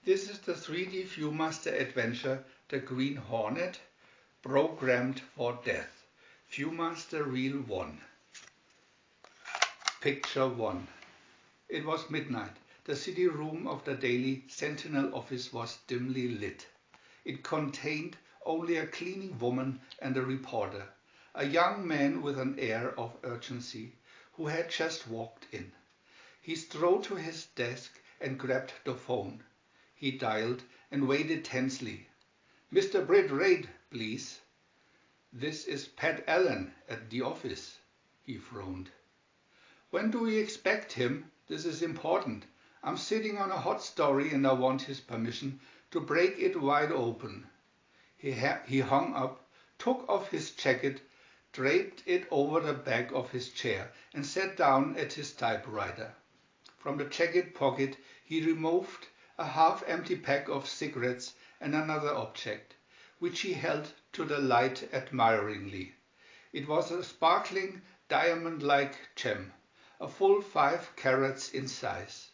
This is the 3D VIEW-MASTER adventure, The Green Hornet, Programmed for Death. VIEW-MASTER Reel 1. Picture 1. It was midnight. The city room of the Daily Sentinel office was dimly lit. It contained only a cleaning woman and a reporter, a young man with an air of urgency, who had just walked in. He strode to his desk and grabbed the phone. He dialed and waited tensely. "Mr. Britt Reid, please." "This is Pat Allen at the office," he frowned. "When do we expect him? This is important. I'm sitting on a hot story and I want his permission to break it wide open." He hung up, took off his jacket, draped it over the back of his chair and sat down at his typewriter. From the jacket pocket he removed a half-empty pack of cigarettes and another object, which he held to the light admiringly. It was a sparkling diamond-like gem, a full 5 carats in size.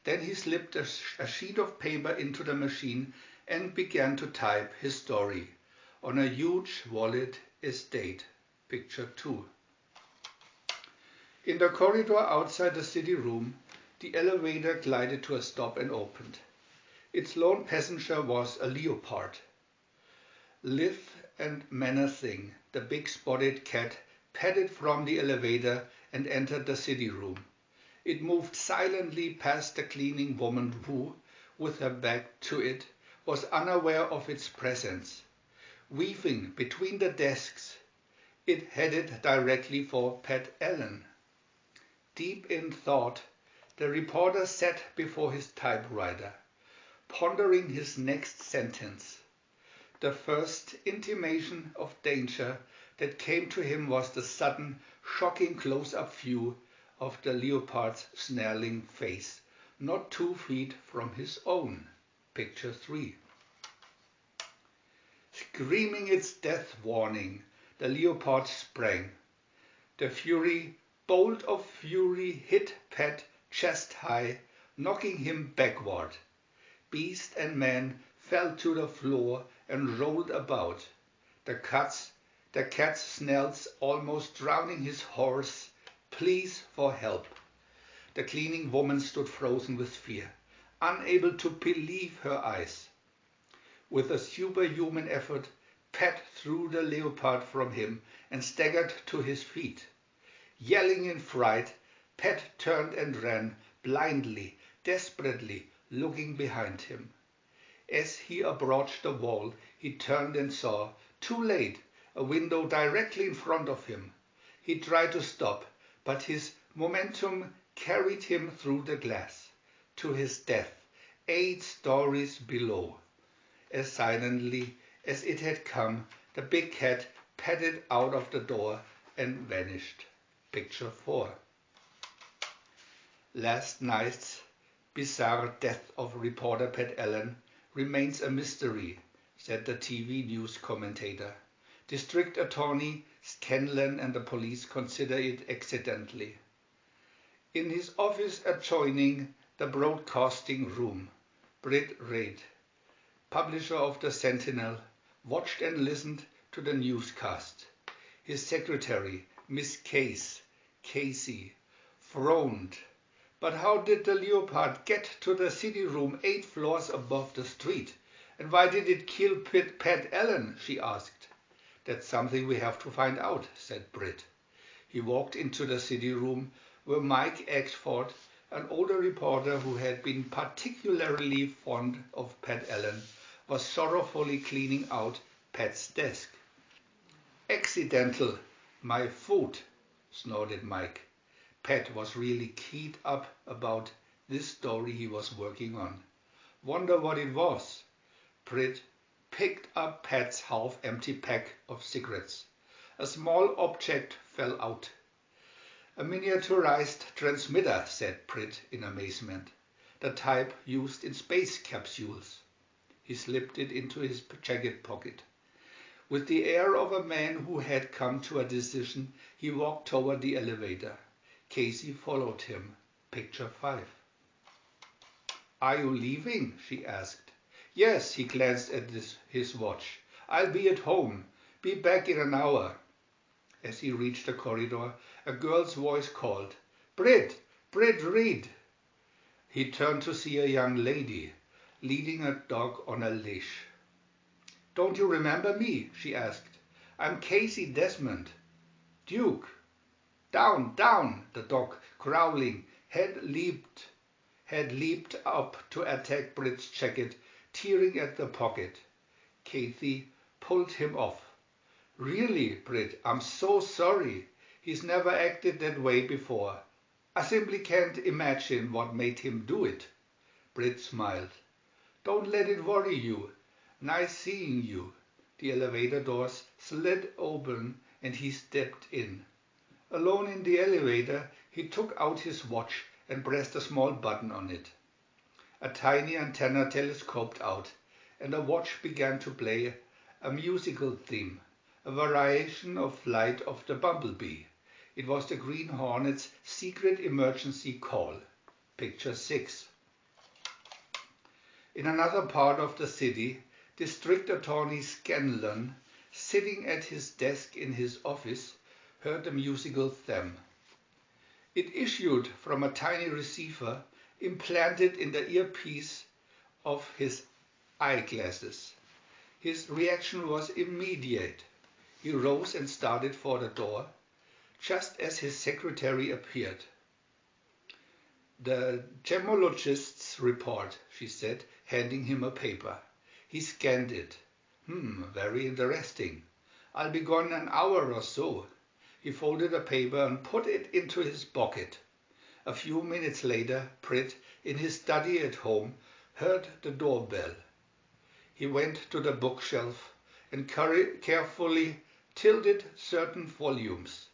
Then he slipped a sheet of paper into the machine and began to type his story on a huge wallet estate. Picture 2. In the corridor outside the city room, the elevator glided to a stop and opened. Its lone passenger was a leopard. Lithe and menacing, the big spotted cat padded from the elevator and entered the city room. It moved silently past the cleaning woman who, with her back to it, was unaware of its presence. Weaving between the desks, it headed directly for Pat Allen. Deep in thought, the reporter sat before his typewriter, pondering his next sentence. The first intimation of danger that came to him was the sudden, shocking close-up view of the leopard's snarling face, not 2 feet from his own. Picture 3. Screaming its death warning, the leopard sprang. The bolt of fury hit Pat chest high, knocking him backward. Beast and man fell to the floor and rolled about. The cat's snarls almost drowning his hoarse pleas for help. The cleaning woman stood frozen with fear, unable to believe her eyes. With a superhuman effort, Pat threw the leopard from him and staggered to his feet. Yelling in fright, Pat turned and ran, blindly, desperately, looking behind him. As he approached the wall, he turned and saw, too late, a window directly in front of him. He tried to stop, but his momentum carried him through the glass, to his death, 8 stories below. As silently as it had come, the big cat padded out of the door and vanished. Picture 4. Last night's bizarre death of reporter Pat Allen remains a mystery, said the TV news commentator. District Attorney Scanlon and the police consider it accidentally. In his office adjoining the broadcasting room, Britt Reid, publisher of the Sentinel, watched and listened to the newscast. His secretary, Miss Casey, frowned. But how did the leopard get to the city room 8 floors above the street? And why did it kill Pat Allen? She asked. That's something we have to find out, said Britt. He walked into the city room where Mike Axford, an older reporter who had been particularly fond of Pat Allen, was sorrowfully cleaning out Pat's desk. "Accidental, my foot," snorted Mike. Pat was really keyed up about this story he was working on. "Wonder what it was." Britt picked up Pat's half-empty pack of cigarettes. A small object fell out. "A miniaturized transmitter," said Britt in amazement. "The type used in space capsules." He slipped it into his jacket pocket. With the air of a man who had come to a decision, he walked toward the elevator. Casey followed him. Picture 5. "Are you leaving?" she asked. "Yes," he glanced at his watch. "I'll be at home. Be back in an hour." As he reached the corridor, a girl's voice called, "Brit! Brit, read!" He turned to see a young lady leading a dog on a leash. "Don't you remember me?" she asked. "I'm Casey Desmond." "Duke!" "Down, down!" The dog, growling, had leaped up to attack Brit's jacket, tearing at the pocket. Kathy pulled him off. "Really, Brit, I'm so sorry. He's never acted that way before. I simply can't imagine what made him do it." Brit smiled. "Don't let it worry you. Nice seeing you." The elevator doors slid open and he stepped in. Alone in the elevator, he took out his watch and pressed a small button on it. A tiny antenna telescoped out, and the watch began to play a musical theme, a variation of Flight of the Bumblebee. It was the Green Hornet's secret emergency call. Picture 6. In another part of the city, District Attorney Scanlon, sitting at his desk in his office, heard the musical theme. It issued from a tiny receiver implanted in the earpiece of his eyeglasses. His reaction was immediate. He rose and started for the door, just as his secretary appeared. "The gemologist's report," she said, handing him a paper. He scanned it. Very interesting. I'll be gone an hour or so." He folded the paper and put it into his pocket. A few minutes later, Brit, in his study at home, heard the doorbell. He went to the bookshelf and carefully tilted certain volumes.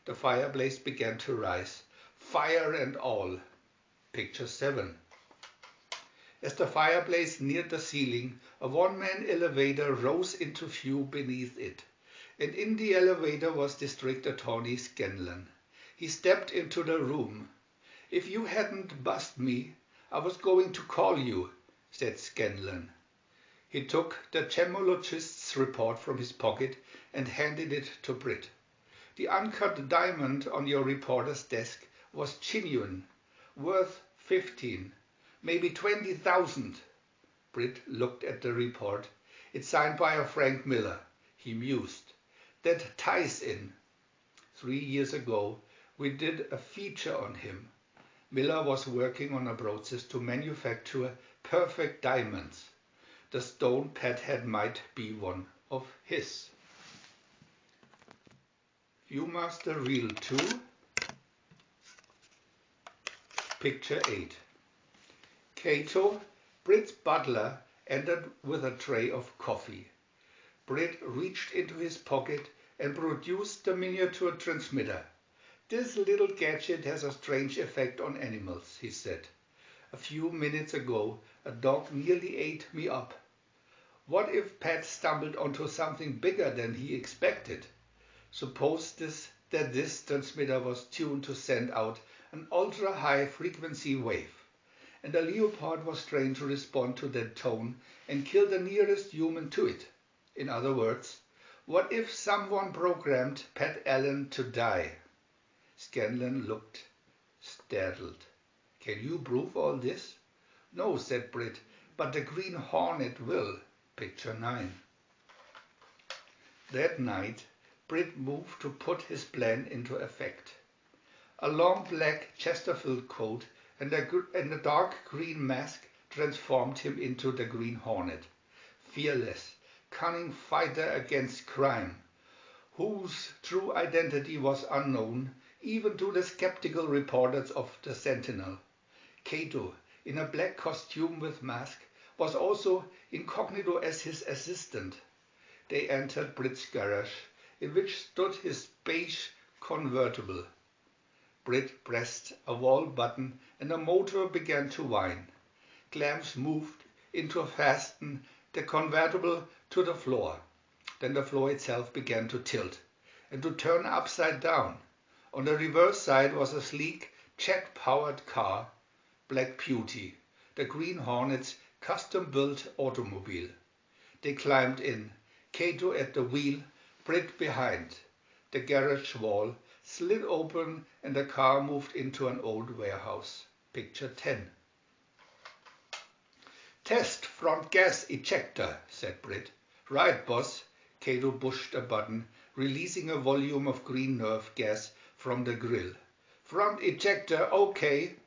The fireplace began to rise, fire and all. Picture 7. As the fireplace neared the ceiling, a one-man elevator rose into view beneath it, and in the elevator was District Attorney Scanlon. He stepped into the room. "If you hadn't buzzed me, I was going to call you," said Scanlon. He took the gemologist's report from his pocket and handed it to Brit. "The uncut diamond on your reporter's desk was genuine, worth 15, maybe 20,000. Brit looked at the report. "It's signed by a Frank Miller," he mused. "That ties in. 3 years ago, we did a feature on him. Miller was working on a process to manufacture perfect diamonds. The stone Pat had might be one of his." VIEW-MASTER Reel 2, Picture 8. Cato, Brit's butler, entered with a tray of coffee. Brit reached into his pocket and produced the miniature transmitter. "This little gadget has a strange effect on animals," he said. "A few minutes ago, a dog nearly ate me up. What if Pat stumbled onto something bigger than he expected? Suppose that this transmitter was tuned to send out an ultra-high frequency wave, and the leopard was trained to respond to that tone and kill the nearest human to it. In other words, what if someone programmed Pat Allen to die?" Scanlon looked startled. "Can you prove all this?" "No," said Brit, "but the Green Hornet will." Picture 9. That night, Brit moved to put his plan into effect. A long black Chesterfield coat and a dark green mask transformed him into the Green Hornet. Fearless, cunning fighter against crime, whose true identity was unknown even to the skeptical reporters of the Sentinel. Cato, in a black costume with mask, was also incognito as his assistant. They entered Brit's garage, in which stood his beige convertible. Brit pressed a wall button and the motor began to whine. Clamps moved in to fasten the convertible to the floor. Then the floor itself began to tilt and to turn upside down. On the reverse side was a sleek, jet-powered car, Black Beauty. the Green Hornet's custom-built automobile. They climbed in, Cato at the wheel, Brit behind. The garage wall slid open and the car moved into an old warehouse. Picture 10. Test front gas ejector, said Brit. Right, boss. Cato pushed a button, releasing a volume of green nerve gas from the grill. Front ejector, okay.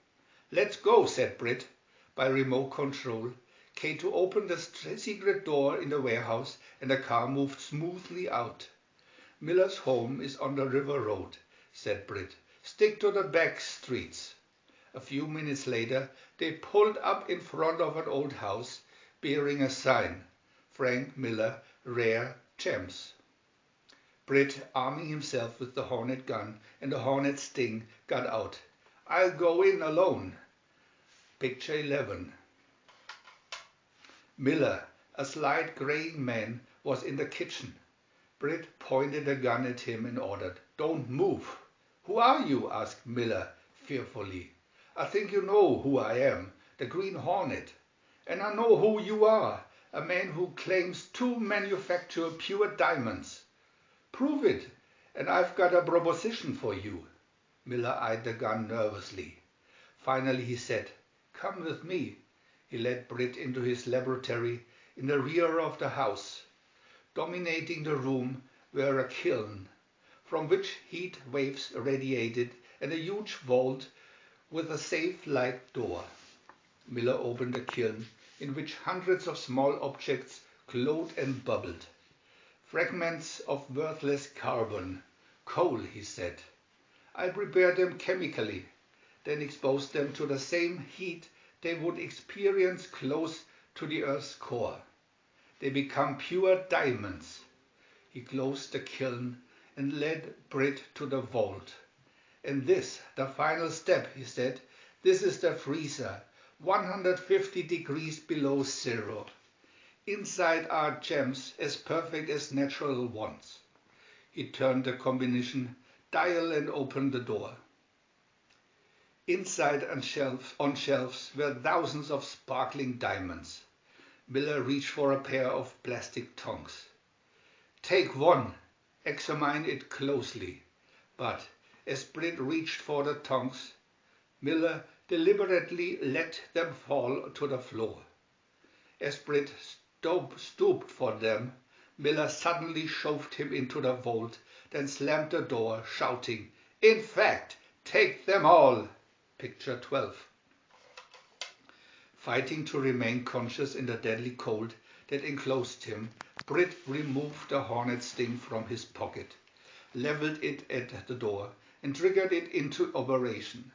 Let's go, said Brit. By remote control, Cato opened the secret door in the warehouse and the car moved smoothly out. Miller's home is on the river road, said Brit. Stick to the back streets. A few minutes later, they pulled up in front of an old house bearing a sign, Frank Miller, Rare Gems. Brit, arming himself with the Hornet gun and the Hornet sting, got out. I'll go in alone. Picture 11. Miller, a slight graying man, was in the kitchen. Brit pointed a gun at him and ordered, Don't move. Who are you? Asked Miller fearfully. I think you know who I am, the Green Hornet. And I know who you are, a man who claims to manufacture pure diamonds. Prove it, and I've got a proposition for you. Miller eyed the gun nervously. Finally he said, Come with me. He led Brit into his laboratory in the rear of the house. Dominating the room were a kiln, from which heat waves radiated, and a huge vault with a safe-like door. Miller opened the kiln, in which hundreds of small objects glowed and bubbled. Fragments of worthless carbon. Coal, he said. I prepare them chemically, then expose them to the same heat they would experience close to the Earth's core. They become pure diamonds. He closed the kiln and led Brit to the vault. And this, the final step, he said, this is the freezer, 150 degrees below zero. Inside are gems as perfect as natural ones. He turned the combination dial and opened the door. Inside on shelves were thousands of sparkling diamonds. Miller reached for a pair of plastic tongs. Take one, examine it closely. But as Brit reached for the tongs, Miller deliberately let them fall to the floor. As Brit stooped for them, Miller suddenly shoved him into the vault, then slammed the door, shouting, In fact, take them all! Picture 12. Fighting to remain conscious in the deadly cold that enclosed him, Brit removed the Hornet sting from his pocket, leveled it at the door, and triggered it into operation.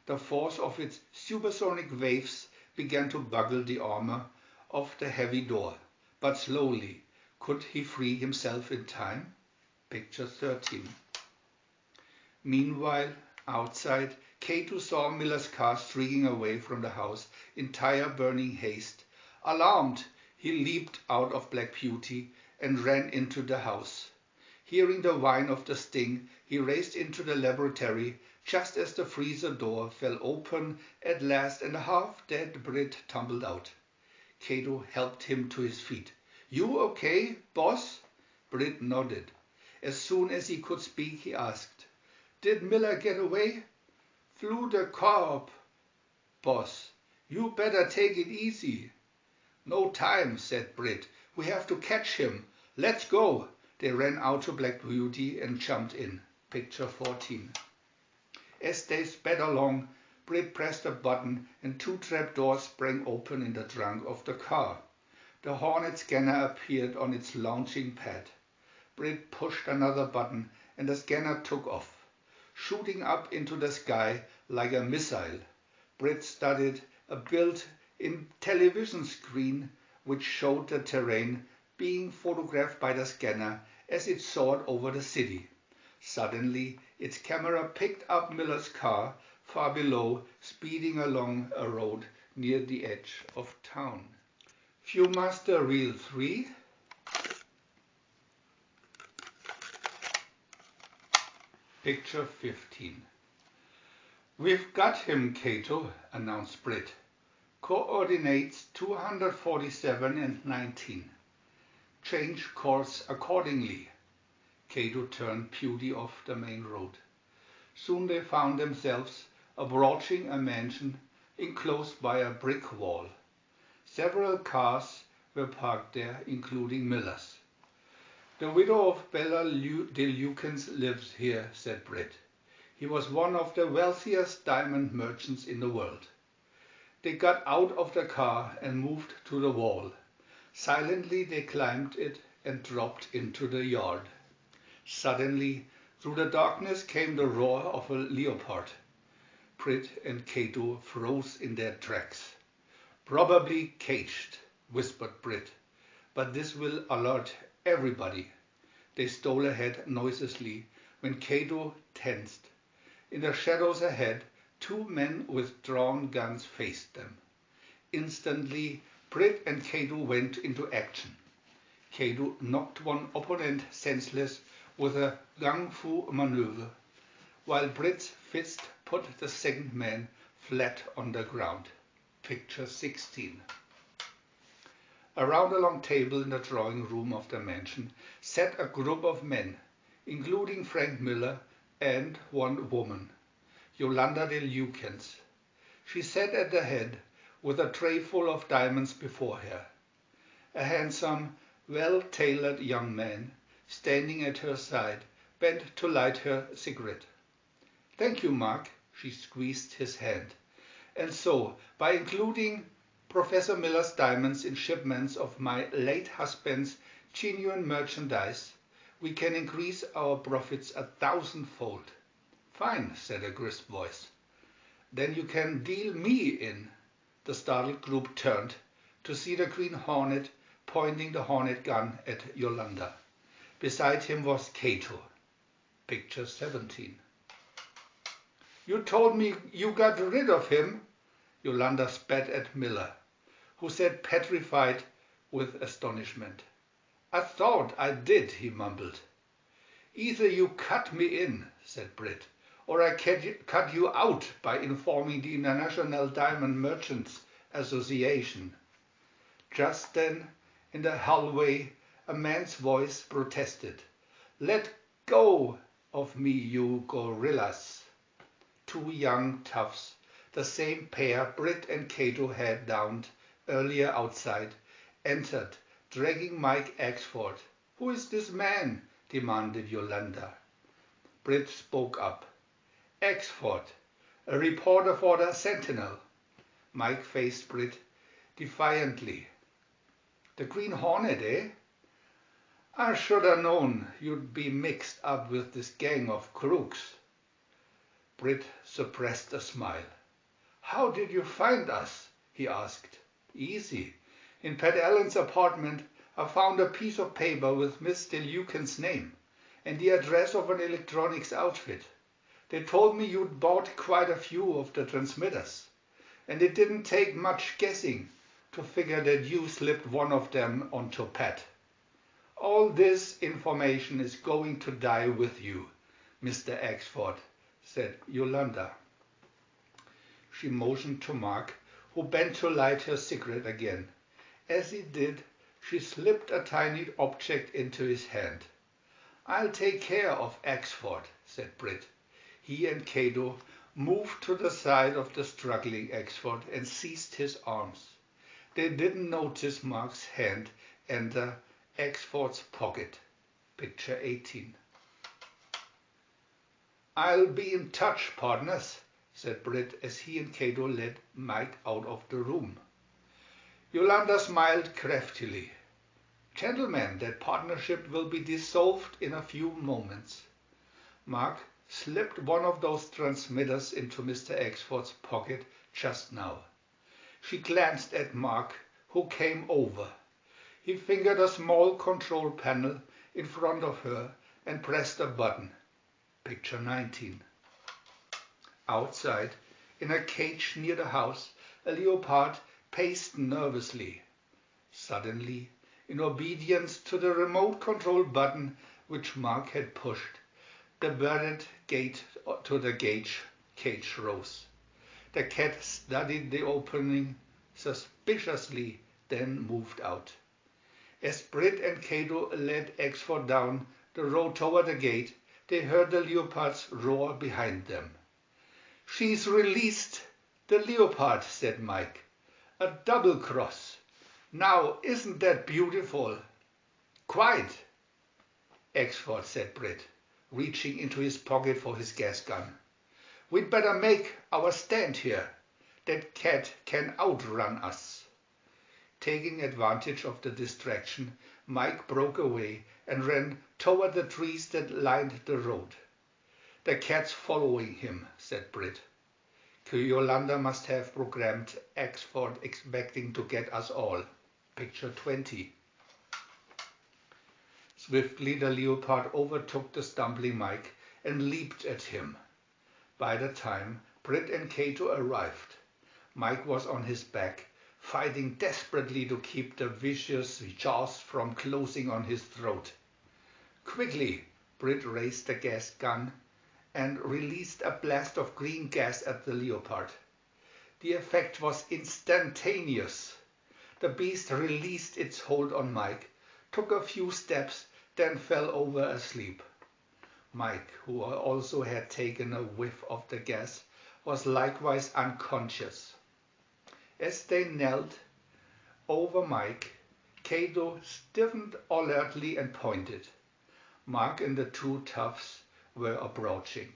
The force of its supersonic waves began to buckle the armor of the heavy door, but slowly. Could he free himself in time? Picture 13. Meanwhile, outside, Cato saw Miller's car streaking away from the house in tire burning haste. Alarmed, he leaped out of Black Beauty and ran into the house. Hearing the whine of the sting, he raced into the laboratory just as the freezer door fell open at last and a half-dead Brit tumbled out. Cato helped him to his feet. You okay, boss? Brit nodded. As soon as he could speak, he asked, Did Miller get away? Flew the car up, boss. You better take it easy. No time, said Brit. We have to catch him. Let's go. They ran out to Black Beauty and jumped in. Picture 14. As they sped along, Brit pressed a button and two trapdoors sprang open in the trunk of the car. The Hornet scanner appeared on its launching pad. Brit pushed another button and the scanner took off, shooting up into the sky like a missile. Brit studied a built-in television screen which showed the terrain being photographed by the scanner as it soared over the city. Suddenly, its camera picked up Miller's car far below, speeding along a road near the edge of town. VIEW-MASTER Reel 3. Picture 15. We've got him, Cato, announced Brit. Coordinates 247 and 19. Change course accordingly. Cato turned Pewdie off the main road. Soon they found themselves approaching a mansion enclosed by a brick wall. Several cars were parked there, including Miller's. The widow of Bella de Lukens lives here, said Britt. He was one of the wealthiest diamond merchants in the world. They got out of the car and moved to the wall. Silently they climbed it and dropped into the yard. Suddenly, through the darkness came the roar of a leopard. Britt and Cato froze in their tracks. Probably caged, whispered Britt, but this will alert everybody. They stole ahead noiselessly when Cato tensed. In the shadows ahead, two men with drawn guns faced them. Instantly, Britt and Cato went into action. Cato knocked one opponent senseless with a gung fu maneuver, while Britt's fist put the second man flat on the ground. Picture 16. Around a long table in the drawing room of the mansion sat a group of men, including Frank Miller and one woman, Yolanda de Lukens. She sat at the head with a tray full of diamonds before her. A handsome, well-tailored young man, standing at her side, bent to light her cigarette. Thank you, Mark. She squeezed his hand. And so, by including Professor Miller's diamonds in shipments of my late husband's genuine merchandise, we can increase our profits 1,000-fold. Fine, said a crisp voice. Then you can deal me in. The startled group turned to see the Green Hornet pointing the Hornet gun at Yolanda. Beside him was Cato. Picture 17. You told me you got rid of him? Yolanda spat at Miller, who sat petrified with astonishment. I thought I did, he mumbled. Either you cut me in, said Britt, or I cut you out by informing the International Diamond Merchants Association. Just then, in the hallway, a man's voice protested. Let go of me, you gorillas. Two young toughs, the same pair Britt and Cato had downed earlier outside, entered, dragging Mike Axford. Who is this man? Demanded Yolanda. Britt spoke up. Axford, a reporter for the Sentinel. Mike faced Britt defiantly. The Green Hornet, eh? I should have known you'd be mixed up with this gang of crooks. Britt suppressed a smile. How did you find us? He asked. Easy. In Pat Allen's apartment, I found a piece of paper with Miss de Lukens' name and the address of an electronics outfit. They told me you'd bought quite a few of the transmitters, and it didn't take much guessing to figure that you slipped one of them onto Pat. All this information is going to die with you, Mr. Axford, said Yolanda. She motioned to Mark, who bent to light her cigarette again. As he did, she slipped a tiny object into his hand. I'll take care of Axford, said Britt. He and Cato moved to the side of the struggling Axford and seized his arms. They didn't notice Mark's hand enter Axford's pocket. Picture 18. I'll be in touch, partners, said Britt as he and Cato led Mike out of the room. Yolanda smiled craftily. Gentlemen, that partnership will be dissolved in a few moments. Mark slipped one of those transmitters into Mr. Axford's pocket just now. She glanced at Mark, who came over. He fingered a small control panel in front of her and pressed a button. Picture 19. Outside, in a cage near the house, a leopard paced nervously. Suddenly, in obedience to the remote control button which Mark had pushed, the barred gate to the cage rose. The cat studied the opening suspiciously, then moved out. As Britt and Cato led Exford down the road toward the gate, they heard the leopards roar behind them. "She's released the leopard," said Mike. "A double cross. Now, isn't that beautiful?" "Quite." "Exford," said Britt, reaching into his pocket for his gas gun. "We'd better make our stand here. That cat can outrun us." Taking advantage of the distraction, Mike broke away and ran toward the trees that lined the road. "The cat's following him," said Britt. "Yolanda must have programmed Exford expecting to get us all." Picture 20. Swiftly the leopard overtook the stumbling Mike and leaped at him. By the time Britt and Cato arrived, Mike was on his back, fighting desperately to keep the vicious jaws from closing on his throat. Quickly, Britt raised the gas gun and released a blast of green gas at the leopard. The effect was instantaneous. The beast released its hold on Mike, took a few steps, then fell over asleep. Mike, who also had taken a whiff of the gas, was likewise unconscious. As they knelt over Mike, Cato stiffened alertly and pointed. Mark and the two toughs were approaching.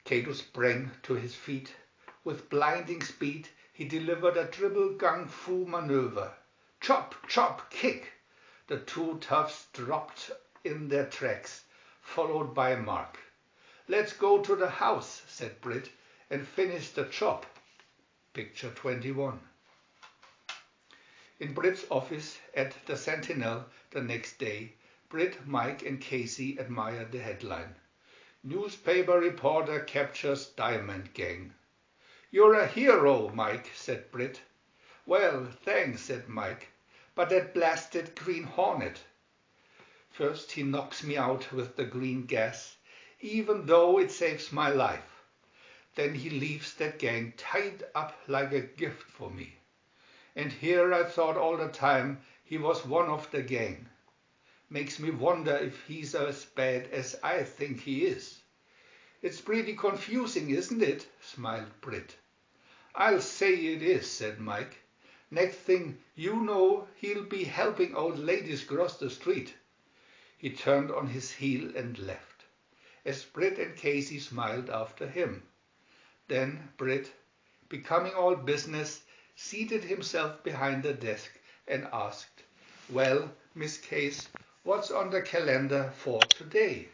Cato sprang to his feet. With blinding speed, he delivered a triple gung fu maneuver. Chop, chop, kick! The two toughs dropped in their tracks, followed by Mark. "Let's go to the house," said Britt, "and finish the chop." Picture 21. In Britt's office at the Sentinel the next day, Britt, Mike and Casey admired the headline. "Newspaper reporter captures diamond gang." "You're a hero, Mike," said Britt. "Well, thanks," said Mike, "but that blasted green Hornet. First he knocks me out with the green gas, even though it saves my life. Then he leaves that gang tied up like a gift for me. And here I thought all the time he was one of the gang. Makes me wonder if he's as bad as I think he is." "It's pretty confusing, isn't it?" smiled Britt. "I'll say it is," said Mike. "Next thing you know, he'll be helping old ladies cross the street." He turned on his heel and left, as Britt and Casey smiled after him. Then Britt, becoming all business, seated himself behind the desk and asked, "Well, Miss Case, what's on the calendar for today?"